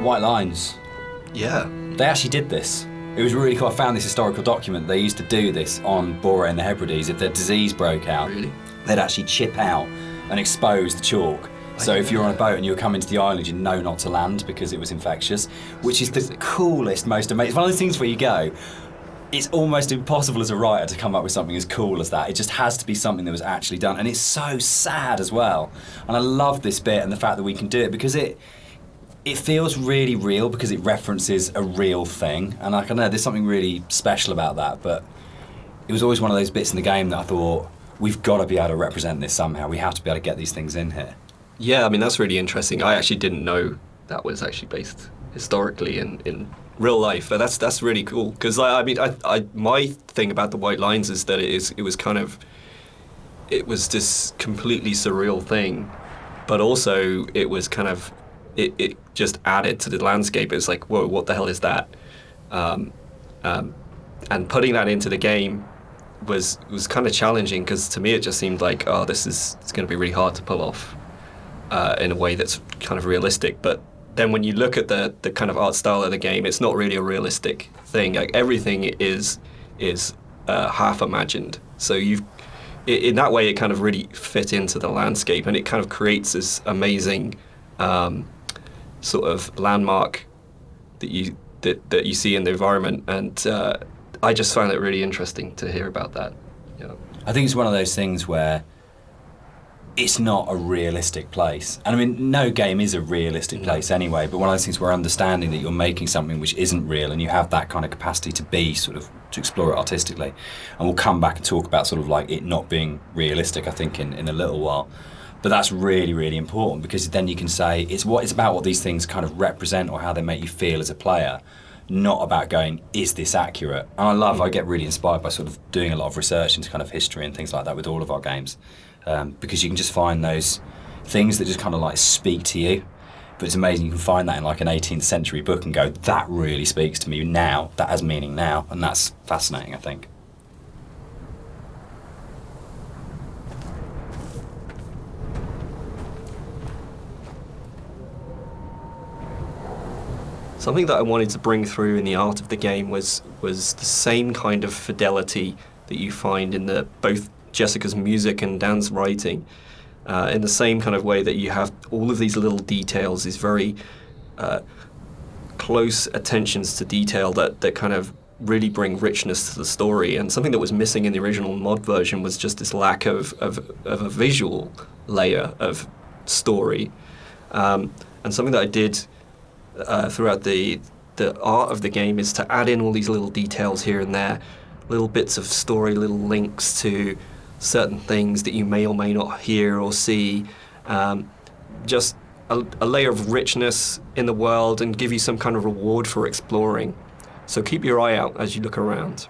White Lines. Yeah. They actually did this. It was really cool. I found this historical document. They used to do this on Bora and the Hebrides. If their disease broke out, Really? they'd actually chip out and expose the chalk. So if you're on a boat and you were coming to the island, you know not to land because it was infectious, which is the coolest, most amazing. It's one of those things where you go, it's almost impossible as a writer to come up with something as cool as that. It just has to be something that was actually done. And it's so sad as well. And I love this bit and the fact that we can do it because it feels really real because it references a real thing. And I don't know, there's something really special about that. But it was always one of those bits in the game that I thought, we've got to be able to represent this somehow. We have to be able to get these things in here. Yeah, I mean, that's really interesting. I actually didn't know that was actually based historically in real life. But that's really cool. Because, I mean, my thing about the White Lines is that it was this completely surreal thing, but also it was kind of, it just added to the landscape. It's like, whoa, what the hell is that? And putting that into the game was kind of challenging because to me it just seemed like, oh, it's going to be really hard to pull off in a way that's kind of realistic. But then when you look at the kind of art style of the game, it's not really a realistic thing. Like everything is half imagined. So in that way it kind of really fit into the landscape, and it kind of creates this amazing sort of landmark that you see in the environment. And I just found it really interesting to hear about that. Yeah. I think it's one of those things where it's not a realistic place. And I mean, no game is a realistic place anyway, but one of those things where understanding that you're making something which isn't real and you have that kind of capacity to explore it artistically. And we'll come back and talk about sort of like it not being realistic, I think, in a little while. But that's really, really important because then you can say it's about what these things kind of represent or how they make you feel as a player, not about going, is this accurate? And I get really inspired by sort of doing a lot of research into kind of history and things like that with all of our games. Because you can just find those things that just kind of like speak to you. But it's amazing you can find that in like an 18th century book and go, that really speaks to me now, that has meaning now, and that's fascinating, I think. Something that I wanted to bring through in the art of the game was the same kind of fidelity that you find in both Jessica's music and Dan's writing, in the same kind of way that you have all of these little details, these very close attentions to detail that kind of really bring richness to the story. And something that was missing in the original mod version was just this lack of a visual layer of story. And something that I did throughout the art of the game is to add in all these little details here and there, little bits of story, little links to certain things that you may or may not hear or see, just a layer of richness in the world and give you some kind of reward for exploring. So keep your eye out as you look around.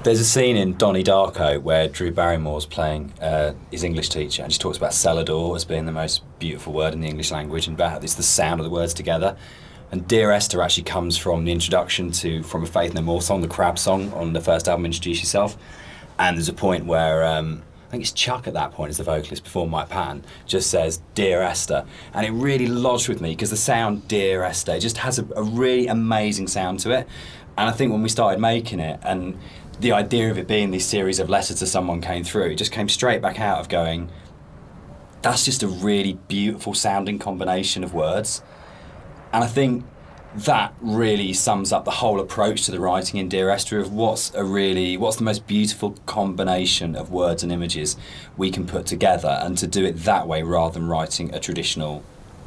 There's a scene in Donnie Darko where Drew Barrymore's playing his English teacher, and she talks about Celador as being the most beautiful word in the English language, and about it's the sound of the words together. And Dear Esther actually comes from the introduction to From a Faith No More song, the Crab song on the first album, Introduce Yourself. And there's a point where, I think it's Chuck at that point as the vocalist before Mike Patton, just says, Dear Esther. And it really lodged with me because the sound Dear Esther, it just has a really amazing sound to it. And I think when we started making it, and the idea of it being these series of letters to someone came through, it just came straight back out of going, that's just a really beautiful sounding combination of words. And I think that really sums up the whole approach to the writing in Dear Esther of what's the most beautiful combination of words and images we can put together, and to do it that way rather than writing a traditional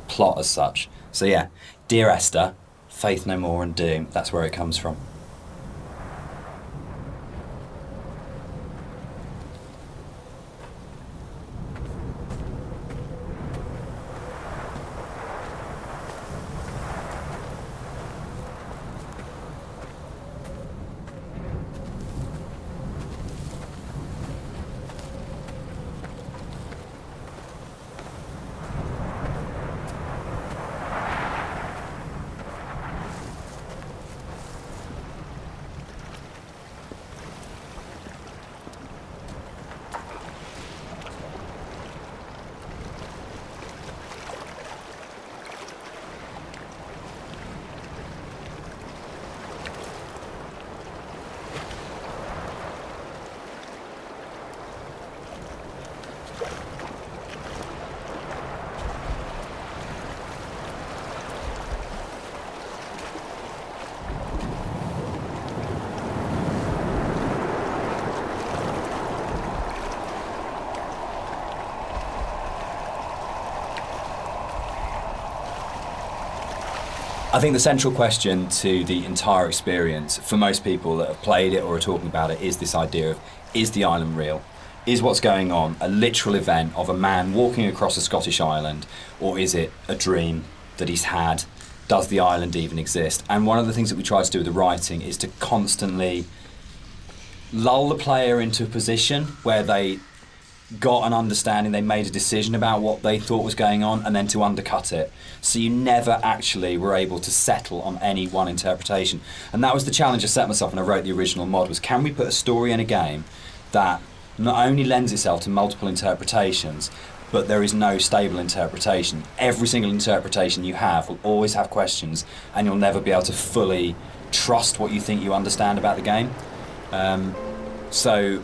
plot as such. So yeah, Dear Esther, Faith No More and Doom, that's where it comes from. I think the central question to the entire experience, for most people that have played it or are talking about it, is this idea of, is the island real? Is what's going on a literal event of a man walking across a Scottish island, or is it a dream that he's had? Does the island even exist? And one of the things that we try to do with the writing is to constantly lull the player into a position where they got an understanding, they made a decision about what they thought was going on, and then to undercut it. So you never actually were able to settle on any one interpretation. And that was the challenge I set myself when I wrote the original mod, was can we put a story in a game that not only lends itself to multiple interpretations, but there is no stable interpretation. Every single interpretation you have will always have questions, and you'll never be able to fully trust what you think you understand about the game. So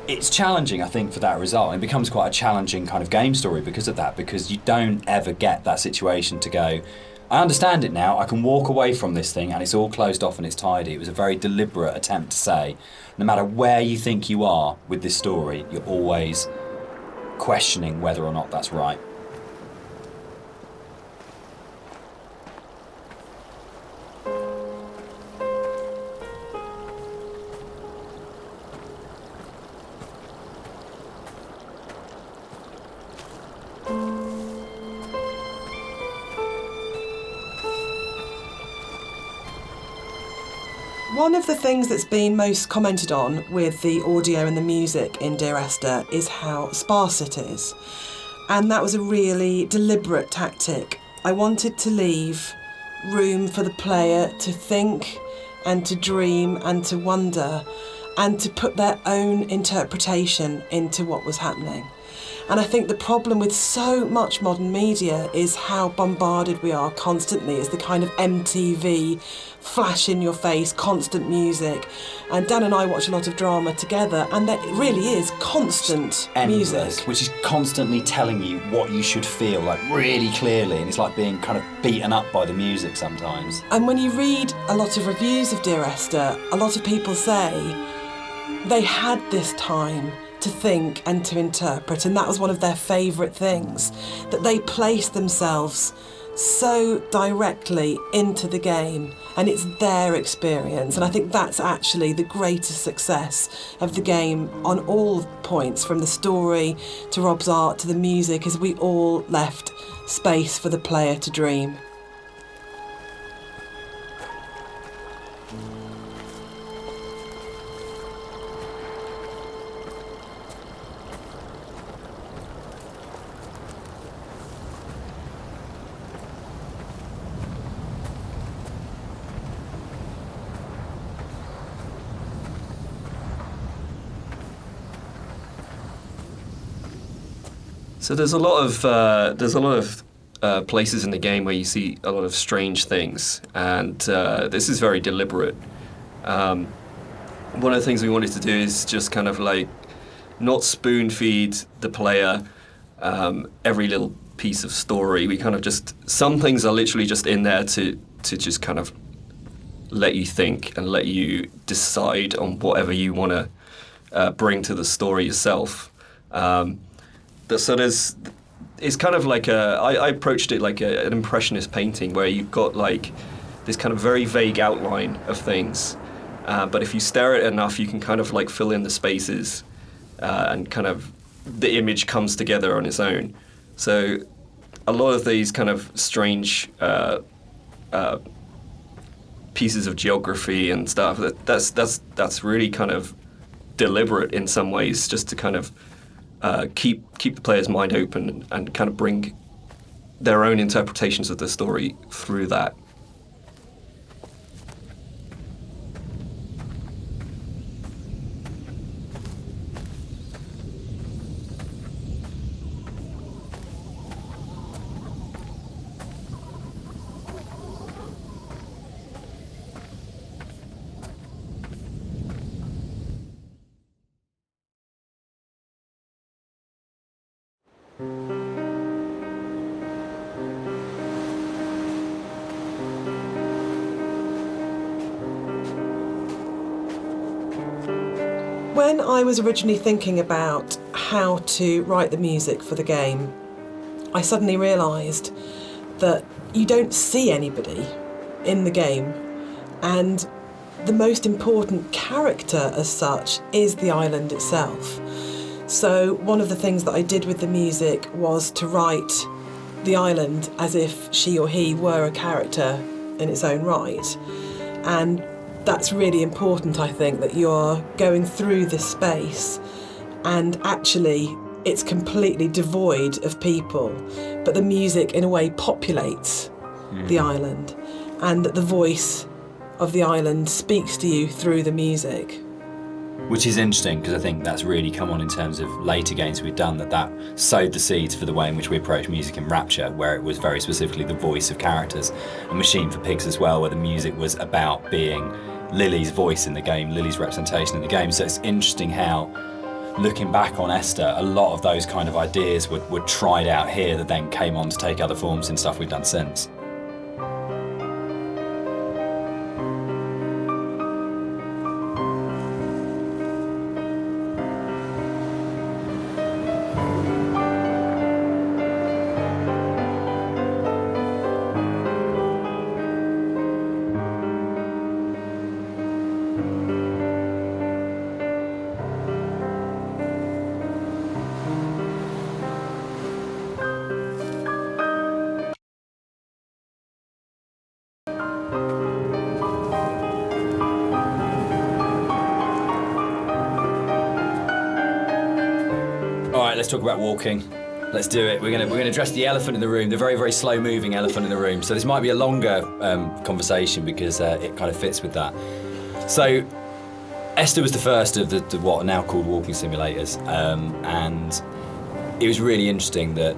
it's challenging, I think, for that result. It becomes quite a challenging kind of game story because of that, because you don't ever get that situation to go, I understand it now, I can walk away from this thing and it's all closed off and it's tidy. It was a very deliberate attempt to say, no matter where you think you are with this story, you're always questioning whether or not that's right. One of the things that's been most commented on with the audio and the music in Dear Esther is how sparse it is. And that was a really deliberate tactic. I wanted to leave room for the player to think and to dream and to wonder and to put their own interpretation into what was happening. And I think the problem with so much modern media is how bombarded we are constantly. It's the kind of MTV, flash in your face, constant music. And Dan and I watch a lot of drama together, and that really is constant Endless, music. which is constantly telling you what you should feel, like really clearly, and it's like being kind of beaten up by the music sometimes. And when you read a lot of reviews of Dear Esther, a lot of people say they had this time to think and to interpret, and that was one of their favourite things, that they placed themselves so directly into the game and it's their experience. And I think that's actually the greatest success of the game on all points, from the story to Rob's art to the music, is we all left space for the player to dream. So there's a lot of places in the game where you see a lot of strange things, and this is very deliberate. One of the things we wanted to do is just kind of like not spoon feed the player every little piece of story. We kind of just, some things are literally just in there to just kind of let you think and let you decide on whatever you want to bring to the story yourself. So it's kind of like I approached it like an impressionist painting where you've got like this kind of very vague outline of things, but if you stare at it enough, you can kind of like fill in the spaces, and kind of the image comes together on its own. So a lot of these kind of strange pieces of geography and stuff, that's really kind of deliberate in some ways, just to kind of keep the player's mind open and kind of bring their own interpretations of the story through that. When I was originally thinking about how to write the music for the game, I suddenly realised that you don't see anybody in the game, and the most important character as such is the island itself. So one of the things that I did with the music was to write the island as if she or he were a character in its own right. And that's really important, I think, that you're going through this space and actually it's completely devoid of people, but the music in a way populates the island, and that the voice of the island speaks to you through the music. Which is interesting, because I think that's really come on in terms of later games we've done, that sowed the seeds for the way in which we approach music in Rapture, where it was very specifically the voice of characters. And Machine for Pigs as well, where the music was about being Lily's voice in the game, Lily's representation in the game. So it's interesting how, looking back on Esther, a lot of those kind of ideas were tried out here that then came on to take other forms in stuff we've done since. Let's talk about walking. Let's do it. We're gonna address the elephant in the room, the very, very slow-moving elephant in the room. So this might be a longer conversation because it kind of fits with that. So Esther was the first of the what are now called walking simulators, and it was really interesting that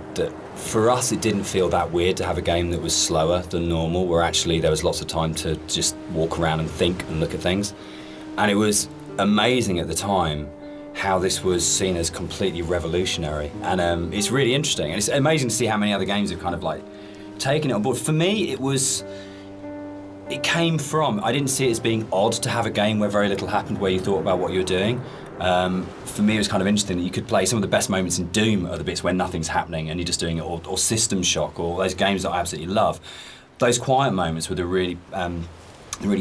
for us it didn't feel that weird to have a game that was slower than normal, where actually there was lots of time to just walk around and think and look at things. And it was amazing at the time how this was seen as completely revolutionary, and it's really interesting, and it's amazing to see how many other games have kind of like taken it on board. For me, it came from, I didn't see it as being odd to have a game where very little happened, where you thought about what you were doing. For me, it was kind of interesting that you could play some of the best moments in Doom are the bits where nothing's happening and you're just doing it, or System Shock, or those games that I absolutely love. Those quiet moments were the really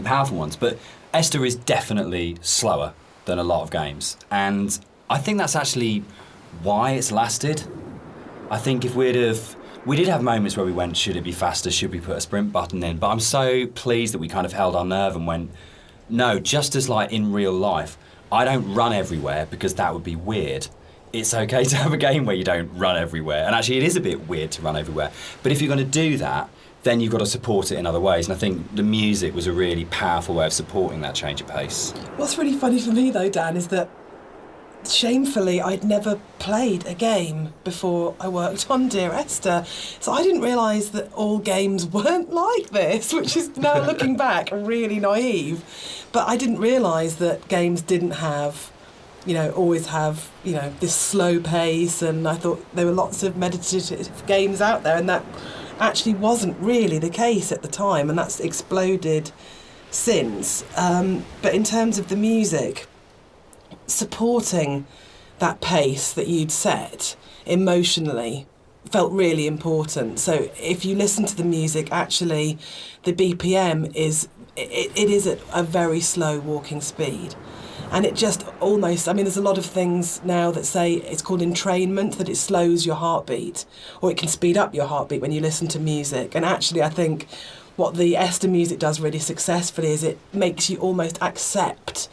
powerful ones. But Esther is definitely slower than a lot of games, and I think that's actually why it's lasted. I think if we did have moments where we went, should it be faster, should we put a sprint button in, but I'm so pleased that we kind of held our nerve and went, no, just as like in real life, I don't run everywhere because that would be weird. It's okay to have a game where you don't run everywhere, and actually it is a bit weird to run everywhere, but if you're going to do that, then you've got to support it in other ways. And I think the music was a really powerful way of supporting that change of pace. What's really funny for me though, Dan, is that shamefully, I'd never played a game before I worked on Dear Esther. So I didn't realise that all games weren't like this, which is now looking back really naive. But I didn't realise that games didn't have, always have, this slow pace. And I thought there were lots of meditative games out there, and that actually wasn't really the case at the time. And that's exploded since. But in terms of the music, supporting that pace that you'd set emotionally felt really important. So if you listen to the music, actually the BPM is at a very slow walking speed, and it just almost, there's a lot of things now that say it's called entrainment, that it slows your heartbeat, or it can speed up your heartbeat when you listen to music. And actually I think what the Esther music does really successfully is it makes you almost accept,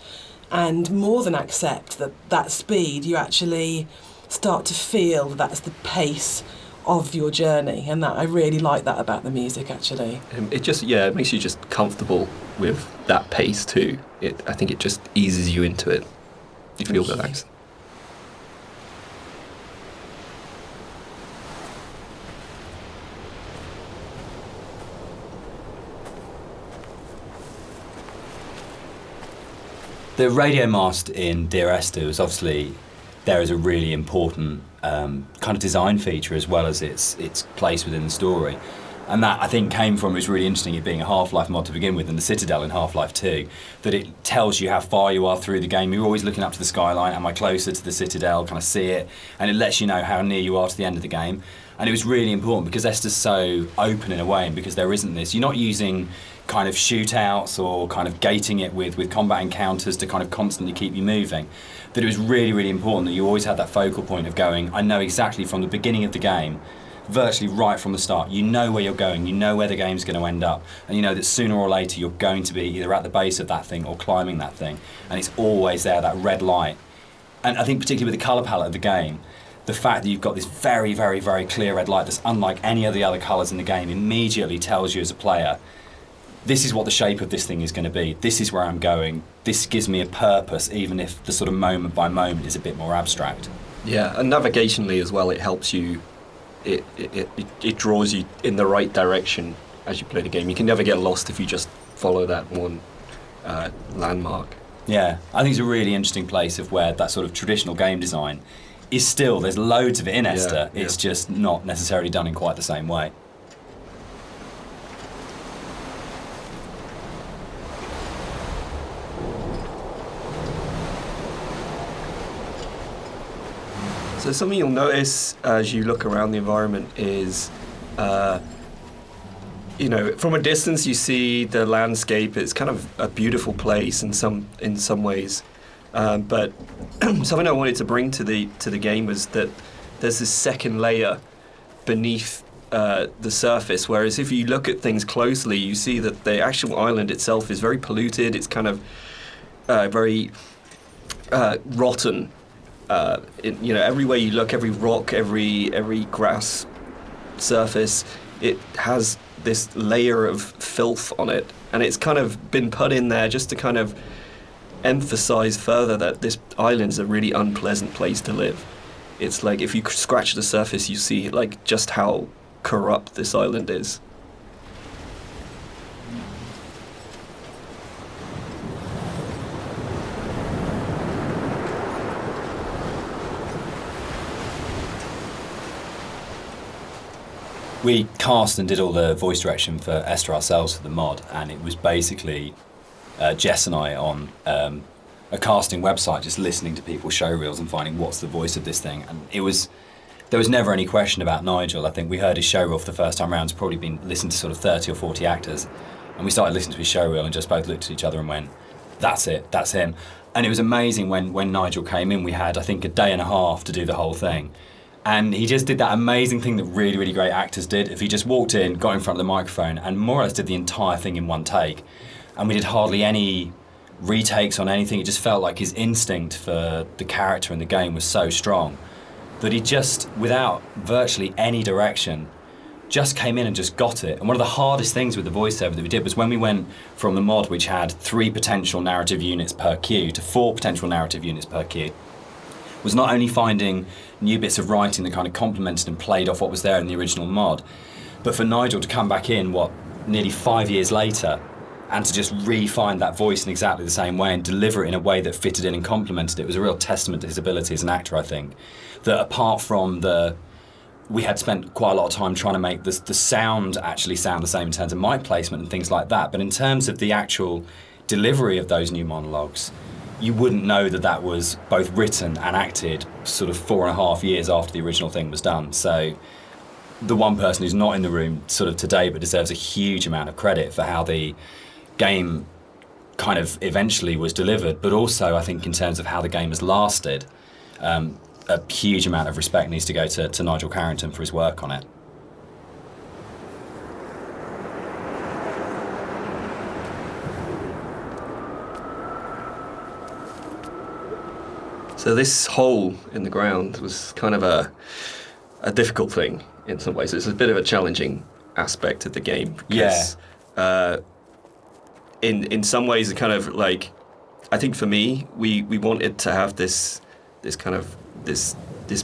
and more than accept, that speed. You actually start to feel that's the pace of your journey, and that I really like that about the music, actually. It makes you just comfortable with that pace too. I think it just eases you into it. You feel relaxed. The radio mast in Dear Esther was obviously there as a really important kind of design feature, as well as its place within the story. And that, I think, came from, it was really interesting, it being a Half-Life mod to begin with, and the Citadel in Half-Life 2, that it tells you how far you are through the game. You're always looking up to the skyline, am I closer to the Citadel, can I see it? And it lets you know how near you are to the end of the game. And it was really important because Esther's so open in a way, and because there isn't this, you're not using kind of shootouts or kind of gating it with combat encounters to kind of constantly keep you moving, that it was really, really important that you always had that focal point of going, I know exactly from the beginning of the game, virtually right from the start, you know where you're going, you know where the game's going to end up, and you know that sooner or later you're going to be either at the base of that thing or climbing that thing, and it's always there, that red light. And I think particularly with the colour palette of the game, the fact that you've got this very, very, very clear red light that's unlike any of the other colours in the game immediately tells you as a player, this is what the shape of this thing is going to be, this is where I'm going, this gives me a purpose, even if the sort of moment by moment is a bit more abstract. Yeah, and navigationally as well, it helps you, it draws you in the right direction as you play the game. You can never get lost if you just follow that one landmark. Yeah, I think it's a really interesting place of where that sort of traditional game design is still, there's loads of it in Esther, it's just not necessarily done in quite the same way. So something you'll notice as you look around the environment is, from a distance you see the landscape. It's kind of a beautiful place in some ways, but something I wanted to bring to the game was that there's this second layer beneath the surface. Whereas if you look at things closely, you see that the actual island itself is very polluted. It's kind of very rotten. Everywhere you look, every rock, every grass surface, it has this layer of filth on it, and it's kind of been put in there just to kind of emphasize further that this island's a really unpleasant place to live. It's like if you scratch the surface, you see like just how corrupt this island is. We cast and did all the voice direction for Esther ourselves for the mod, and it was basically Jess and I on a casting website just listening to people's show reels and finding what's the voice of this thing. And there was never any question about Nigel. I think we heard his show reel for the first time round. It's probably been listened to sort of 30 or 40 actors, and we started listening to his show reel and just both looked at each other and went, that's it, that's him. And it was amazing when Nigel came in. We had, I think, a day and a half to do the whole thing. And he just did that amazing thing that really, really great actors did. If he just walked in, got in front of the microphone, and more or less did the entire thing in one take. And we did hardly any retakes on anything. It just felt like his instinct for the character in the game was so strong that he just, without virtually any direction, just came in and just got it. And one of the hardest things with the voiceover that we did was when we went from the mod, which had 3 potential narrative units per cue, to 4 potential narrative units per cue. was not only finding new bits of writing that kind of complemented and played off what was there in the original mod, but for Nigel to come back in, nearly 5 years later, and to just re-find that voice in exactly the same way and deliver it in a way that fitted in and complemented it was a real testament to his ability as an actor, I think. That apart from we had spent quite a lot of time trying to make the sound actually sound the same in terms of mic placement and things like that, but in terms of the actual delivery of those new monologues, you wouldn't know that was both written and acted sort of 4.5 years after the original thing was done. So the one person who's not in the room sort of today but deserves a huge amount of credit for how the game kind of eventually was delivered, but also I think in terms of how the game has lasted, a huge amount of respect needs to go to Nigel Carrington for his work on it. So this hole in the ground was kind of a difficult thing in some ways. It's a bit of a challenging aspect of the game. Because, in some ways, it kind of like, I think for me, we wanted to have this kind of this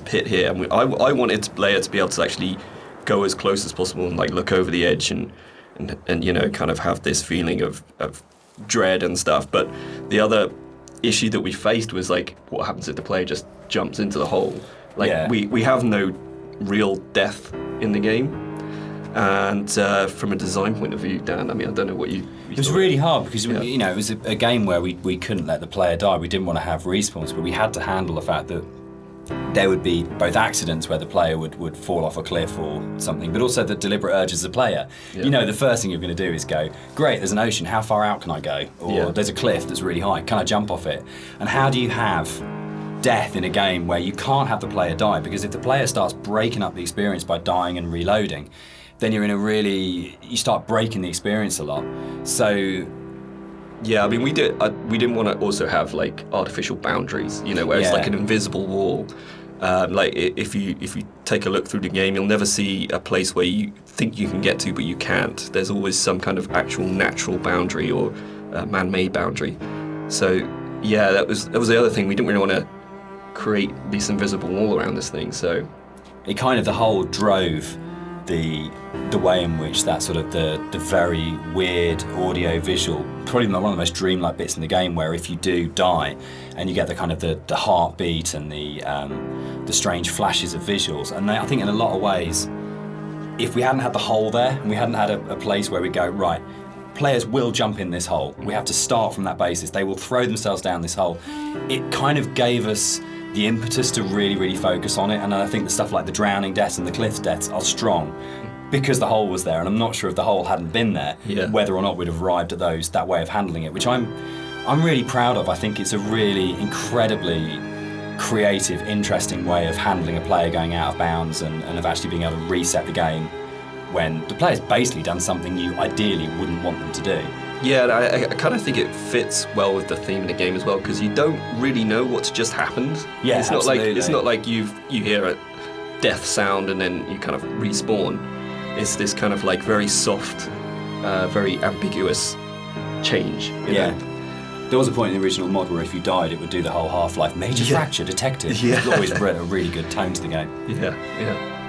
pit here, and I wanted the player to be able to actually go as close as possible and like look over the edge and you know, kind of have this feeling of dread and stuff. But the other issue that we faced was like, what happens if the player just jumps into the hole? Like we have no real death in the game. And from a design point of view, Dan, I mean, I don't know what you it was really hard because you know, it was a game where we couldn't let the player die. We didn't want to have respawns, but we had to handle the fact that there would be both accidents where the player would fall off a cliff or something, but also the deliberate urge as a player. You know, the first thing you're going to do is go, great, there's an ocean, how far out can I go? Or there's a cliff that's really high, can I jump off it? And how do you have death in a game where you can't have the player die? Because if the player starts breaking up the experience by dying and reloading, then you're in you start breaking the experience a lot. So yeah, I mean, we didn't want to also have like artificial boundaries, you know, where it's like an invisible wall. Like if you take a look through the game, you'll never see a place where you think you can get to, but you can't. There's always some kind of actual natural boundary or man-made boundary. So yeah, that was the other thing. We didn't really want to create this invisible wall around this thing. So it kind of, the whole drove the way in which that sort of the very weird audio visual, probably one of the most dreamlike bits in the game, where if you do die and you get the kind of the heartbeat and the strange flashes of visuals. And I think in a lot of ways, if we hadn't had the hole there and we hadn't had a place where we go, right, players will jump in this hole, we have to start from that basis, they will throw themselves down this hole, it kind of gave us the impetus to really, really focus on it. And I think the stuff like the drowning deaths and the cliff deaths are strong because the hole was there, and I'm not sure if the hole hadn't been there, whether or not we'd have arrived at that way of handling it, which I'm really proud of. I think it's a really incredibly creative, interesting way of handling a player going out of bounds and of actually being able to reset the game when the player's basically done something you ideally wouldn't want them to do. Yeah, I kind of think it fits well with the theme of the game as well, because you don't really know what's just happened. Yeah, it's not like you hear a death sound and then you kind of respawn. It's this kind of like very soft, very ambiguous change. You know? There was a point in the original mod where if you died, it would do the whole Half-Life major fracture detected. It always brought a really good tone to the game. Yeah.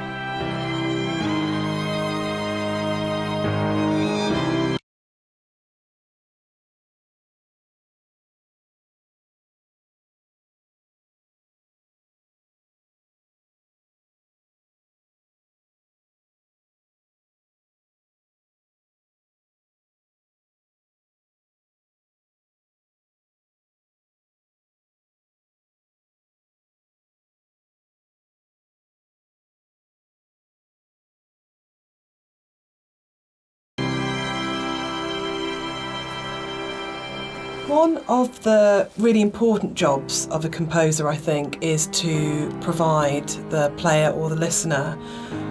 One of the really important jobs of a composer, I think, is to provide the player or the listener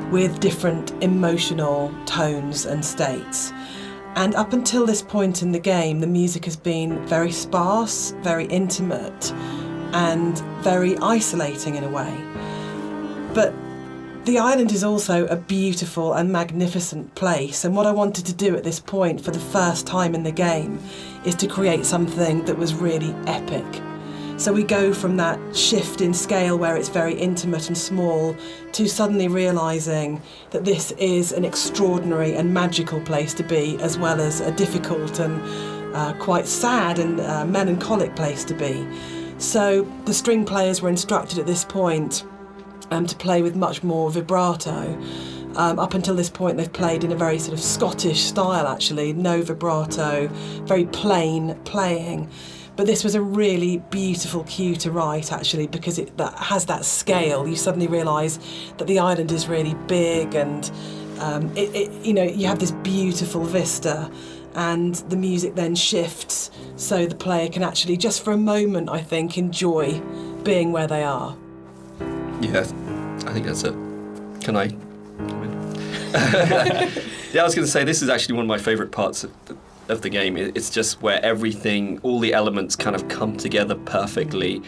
with different emotional tones and states. And up until this point in the game, the music has been very sparse, very intimate, and very isolating in a way. But the island is also a beautiful and magnificent place, and what I wanted to do at this point for the first time in the game is to create something that was really epic. So we go from that shift in scale where it's very intimate and small to suddenly realising that this is an extraordinary and magical place to be, as well as a difficult and quite sad and melancholic place to be. So the string players were instructed at this point to play with much more vibrato. Up until this point they've played in a very sort of Scottish style actually, no vibrato, very plain playing. But this was a really beautiful cue to write actually, because that has that scale. You suddenly realise that the island is really big, and you have this beautiful vista, and the music then shifts so the player can actually just for a moment, I think, enjoy being where they are. Yeah, I think that's it. Can I? Yeah, I was going to say, this is actually one of my favourite parts of the game. It's just where everything, all the elements kind of come together perfectly.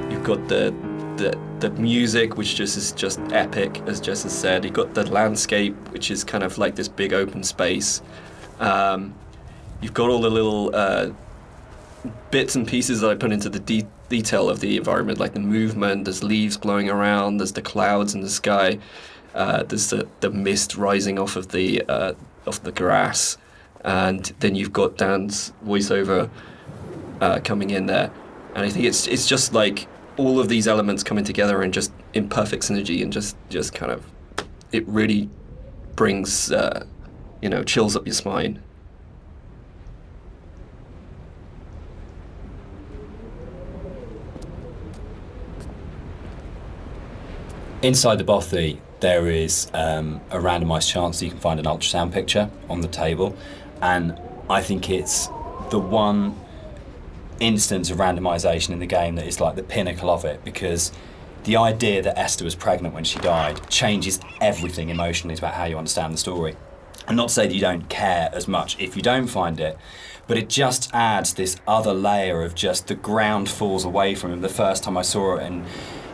You've got the music, which is just epic, as Jess has said. You've got the landscape, which is kind of like this big open space. You've got all the little bits and pieces that I put into the detail of the environment, like the movement. There's leaves blowing around. There's the clouds in the sky. There's the mist rising off of the grass, and then you've got Dan's voiceover coming in there, and I think it's just like all of these elements coming together and just in perfect synergy, and just kind of, it really brings chills up your spine. Inside the bothy, there is a randomised chance that you can find an ultrasound picture on the table, and I think it's the one instance of randomisation in the game that is like the pinnacle of it, because the idea that Esther was pregnant when she died changes everything emotionally about how you understand the story. And not to say that you don't care as much if you don't find it, but it just adds this other layer of just the ground falls away from him. The first time I saw it, and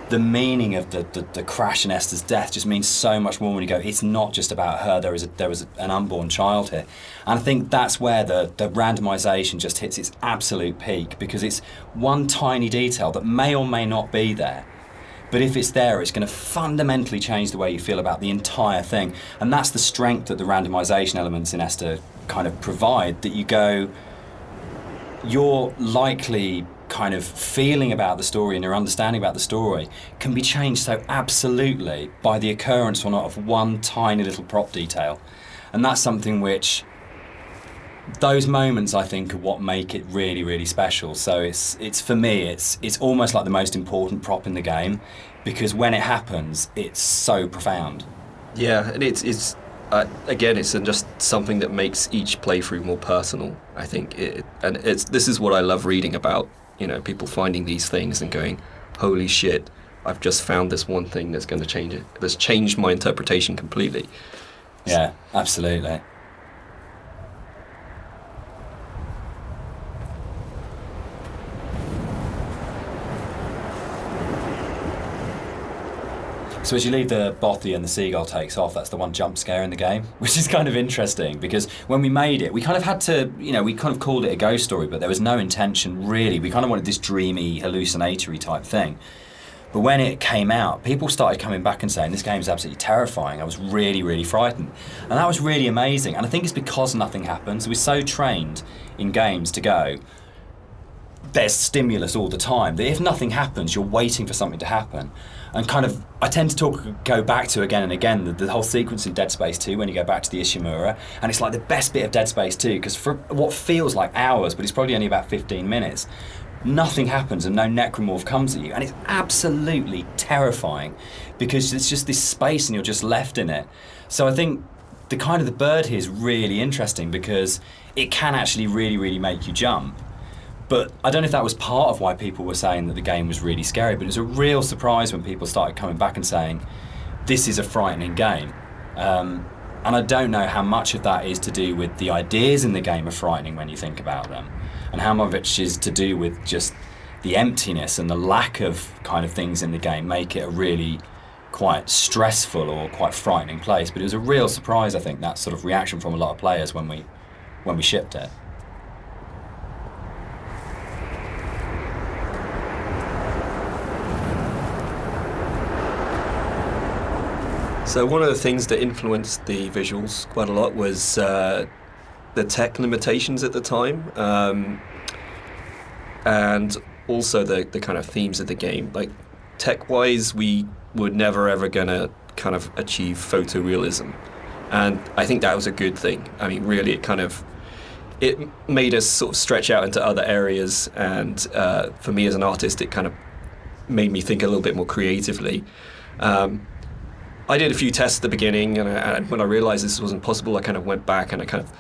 the meaning of the crash in Esther's death just means so much more when you go, it's not just about her, there was an unborn child here. And I think that's where the randomisation just hits its absolute peak, because it's one tiny detail that may or may not be there, but if it's there, it's going to fundamentally change the way you feel about the entire thing. And that's the strength that the randomisation elements in Esther kind of provide, that you go, you're likely kind of feeling about the story and your understanding about the story can be changed so absolutely by the occurrence or not of one tiny little prop detail. And that's something which, those moments I think are what make it really, really special. So it's for me, it's almost like the most important prop in the game, because when it happens, it's so profound. Yeah, and it's again, it's just something that makes each playthrough more personal, I think. This is what I love reading about, people finding these things and going, holy shit, I've just found this one thing that's going to change it. That's changed my interpretation completely. Yeah, absolutely. So as you leave the bothy and the seagull takes off, that's the one jump scare in the game, which is kind of interesting, because when we made it, we kind of had to, we kind of called it a ghost story, but there was no intention really. We kind of wanted this dreamy, hallucinatory type thing. But when it came out, people started coming back and saying, this game is absolutely terrifying. I was really, really frightened. And that was really amazing. And I think it's because nothing happens. We're so trained in games to go, there's stimulus all the time, that if nothing happens, you're waiting for something to happen. And kind of, I tend to go back to again and again the whole sequence in Dead Space 2 when you go back to the Ishimura, and it's like the best bit of Dead Space 2, because for what feels like hours, but it's probably only about 15 minutes, nothing happens and no necromorph comes at you, and it's absolutely terrifying because it's just this space and you're just left in it. So I think the kind of the bird here is really interesting because it can actually really, really make you jump. But I don't know if that was part of why people were saying that the game was really scary, but it was a real surprise when people started coming back and saying, this is a frightening game. And I don't know how much of that is to do with the ideas in the game are frightening when you think about them, and how much of it is to do with just the emptiness and the lack of kind of things in the game make it a really quite stressful or quite frightening place. But it was a real surprise, I think, that sort of reaction from a lot of players when we shipped it. So one of the things that influenced the visuals quite a lot was the tech limitations at the time, and also the kind of themes of the game. Like tech-wise, we were never ever gonna kind of achieve photorealism, and I think that was a good thing. I mean, really, it made us sort of stretch out into other areas, and for me as an artist, it kind of made me think a little bit more creatively. I did a few tests at the beginning, and when I realized this wasn't possible, I kind of went back and I kind of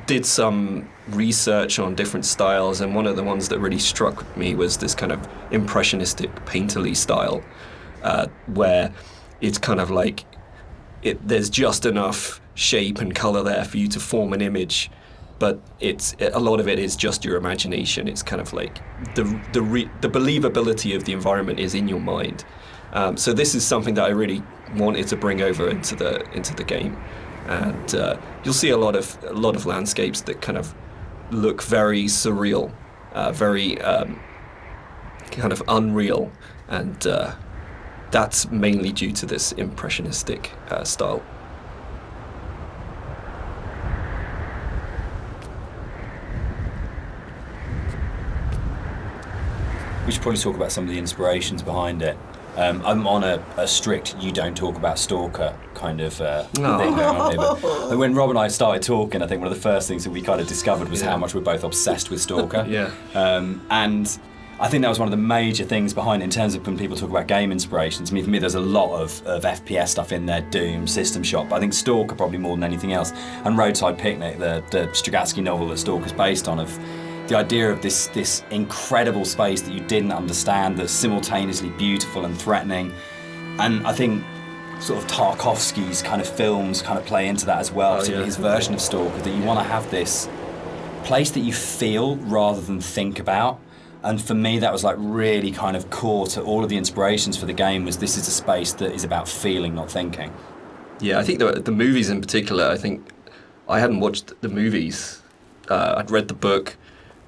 did some research on different styles, and one of the ones that really struck me was this kind of impressionistic painterly style, where it's kind of like there's just enough shape and color there for you to form an image, but a lot of it is just your imagination. It's kind of like the believability of the environment is in your mind. So this is something that I really wanted to bring over into the game, and you'll see a lot of landscapes that kind of look very surreal, very kind of unreal, and that's mainly due to this impressionistic style. We should probably talk about some of the inspirations behind it. I'm on a strict you don't talk about Stalker kind of thing going on here. But when Rob and I started talking, I think one of the first things that we kind of discovered was how much we're both obsessed with Stalker. Yeah. And I think that was one of the major things behind it in terms of when people talk about game inspirations. I mean, for me, there's a lot of FPS stuff in there, Doom, System Shock, but I think Stalker probably more than anything else. And Roadside Picnic, the Strugatsky novel that Stalker's based on, of the idea of this incredible space that you didn't understand, that's simultaneously beautiful and threatening. And I think sort of Tarkovsky's kind of films kind of play into that as well, particularly his version of Stalker, that you want to have this place that you feel rather than think about. And for me, that was like really kind of core to all of the inspirations for the game, was this is a space that is about feeling, not thinking. Yeah, I think the movies in particular, I think I hadn't watched the movies. I'd read the book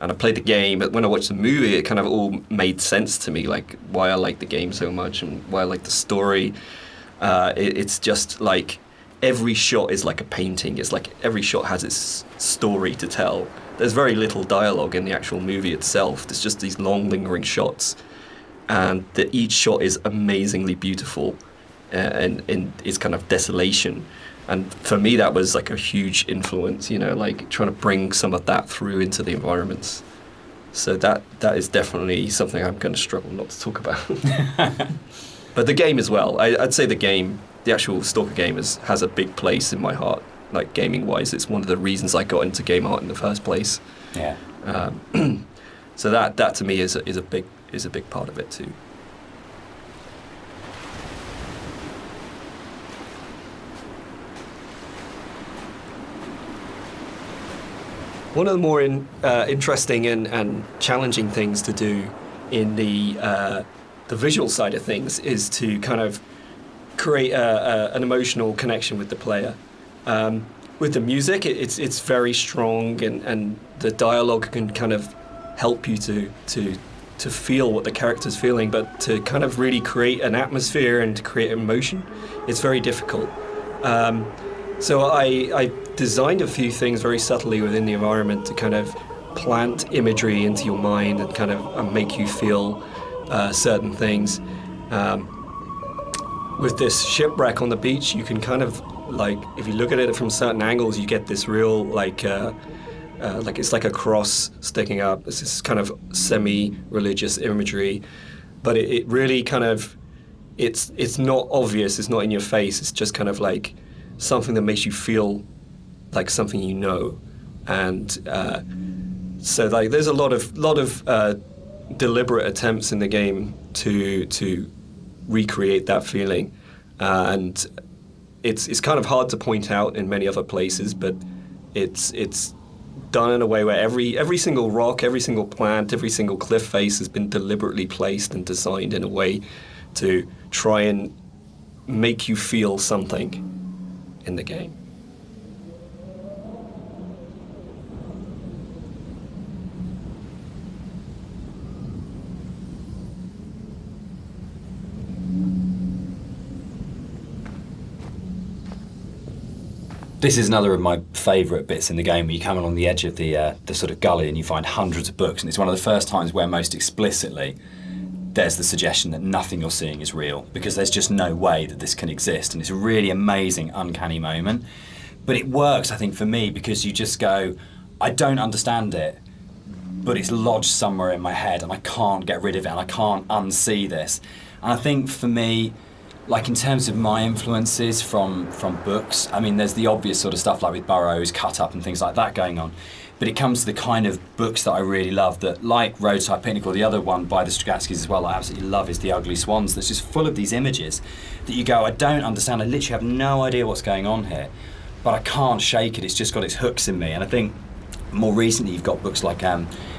and I played the game, but when I watched the movie, it kind of all made sense to me, like why I like the game so much and why I like the story. It's just like every shot is like a painting. It's like every shot has its story to tell. There's very little dialogue in the actual movie itself. There's just these long, lingering shots, and each shot is amazingly beautiful, and its kind of desolation. And for me, that was like a huge influence, like trying to bring some of that through into the environments. So that is definitely something I'm going to struggle not to talk about. But the game as well. I'd say the actual Stalker game has a big place in my heart. Like gaming-wise, it's one of the reasons I got into game art in the first place. Yeah. So that to me is a big part of it too. One of the more interesting and challenging things to do in the visual side of things is to kind of create an emotional connection with the player. With the music, it's very strong, and the dialogue can kind of help you to feel what the character's feeling, but to kind of really create an atmosphere and to create emotion, it's very difficult. So I designed a few things very subtly within the environment to kind of plant imagery into your mind and kind of make you feel certain things. With this shipwreck on the beach, you can kind of, like, if you look at it from certain angles, you get this real, like it's like a cross sticking up. It's this kind of semi-religious imagery, but it really kind of, it's not obvious, it's not in your face, it's just kind of like something that makes you feel like something you know. And so like there's a lot of deliberate attempts in the game to recreate that feeling, and it's kind of hard to point out in many other places, but it's done in a way where every single rock, every single plant, every single cliff face has been deliberately placed and designed in a way to try and make you feel something in the game. This is another of my favourite bits in the game, where you come along the edge of the sort of gully and you find hundreds of books, and it's one of the first times where most explicitly there's the suggestion that nothing you're seeing is real, because there's just no way that this can exist, and it's a really amazing, uncanny moment. But it works, I think, for me, because you just go, I don't understand it, but it's lodged somewhere in my head and I can't get rid of it and I can't unsee this. And I think for me, like in terms of my influences from books, I mean, there's the obvious sort of stuff like with Burroughs, Cut Up and things like that going on. But it comes to the kind of books that I really love, that, like Roadside Picnic, or the other one by the Strugatskys as well, I absolutely love, is The Ugly Swans, that's just full of these images that you go, I don't understand, I literally have no idea what's going on here, but I can't shake it, it's just got its hooks in me. And I think more recently you've got books like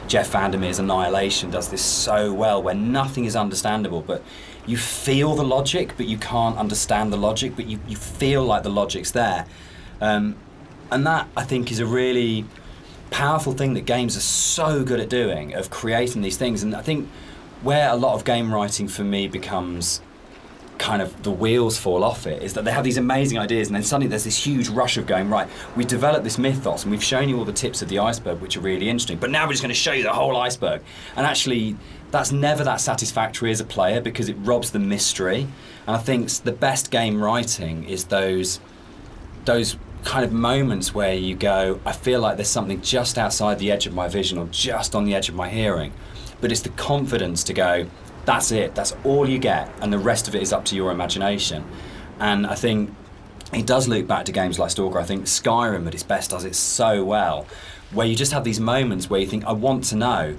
Jeff Vandermeer's Annihilation does this so well, where nothing is understandable, but you feel the logic, but you can't understand the logic, but you feel like the logic's there. And that, I think, is a really powerful thing that games are so good at doing, of creating these things. And I think where a lot of game writing for me becomes kind of the wheels fall off it, is that they have these amazing ideas and then suddenly there's this huge rush of going, right, we've developed this mythos and we've shown you all the tips of the iceberg, which are really interesting, but now we're just going to show you the whole iceberg. And actually that's never that satisfactory as a player, because it robs the mystery. And I think the best game writing is those kind of moments where you go, I feel like there's something just outside the edge of my vision or just on the edge of my hearing, but it's the confidence to go, that's it, that's all you get, and the rest of it is up to your imagination. And I think it does loop back to games like Stalker. I think Skyrim at its best does it so well, where you just have these moments where you think, I want to know,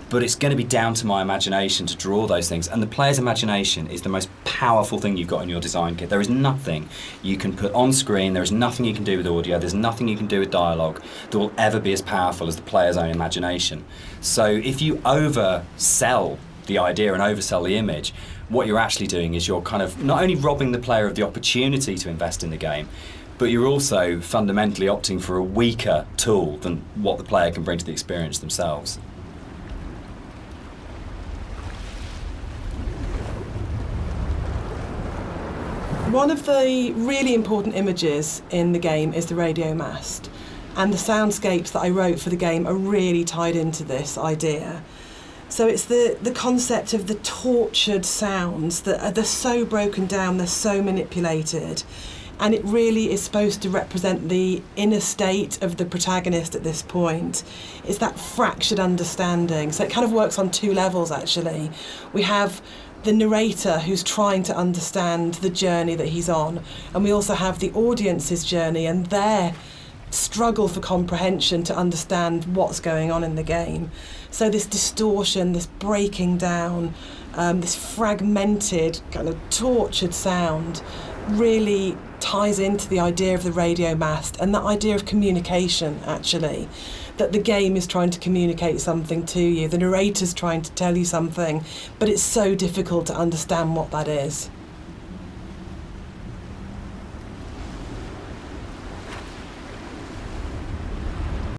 but it's going to be down to my imagination to draw those things. And the player's imagination is the most powerful thing you've got in your design kit. There is nothing you can put on screen, there is nothing you can do with audio, there's nothing you can do with dialogue that will ever be as powerful as the player's own imagination. So if you oversell the idea and oversell the image, what you're actually doing is you're kind of not only robbing the player of the opportunity to invest in the game, but you're also fundamentally opting for a weaker tool than what the player can bring to the experience themselves. One of the really important images in the game is the radio mast, and the soundscapes that I wrote for the game are really tied into this idea. So it's the concept of the tortured sounds that they're so broken down, they're so manipulated, and it really is supposed to represent the inner state of the protagonist at this point. It's that fractured understanding. So it kind of works on two levels, actually. We have the narrator who's trying to understand the journey that he's on, and we also have the audience's journey and their struggle for comprehension to understand what's going on in the game. So this distortion, this breaking down, this fragmented, kind of tortured sound really ties into the idea of the radio mast and that idea of communication, actually, that the game is trying to communicate something to you, the narrator's trying to tell you something, but it's so difficult to understand what that is.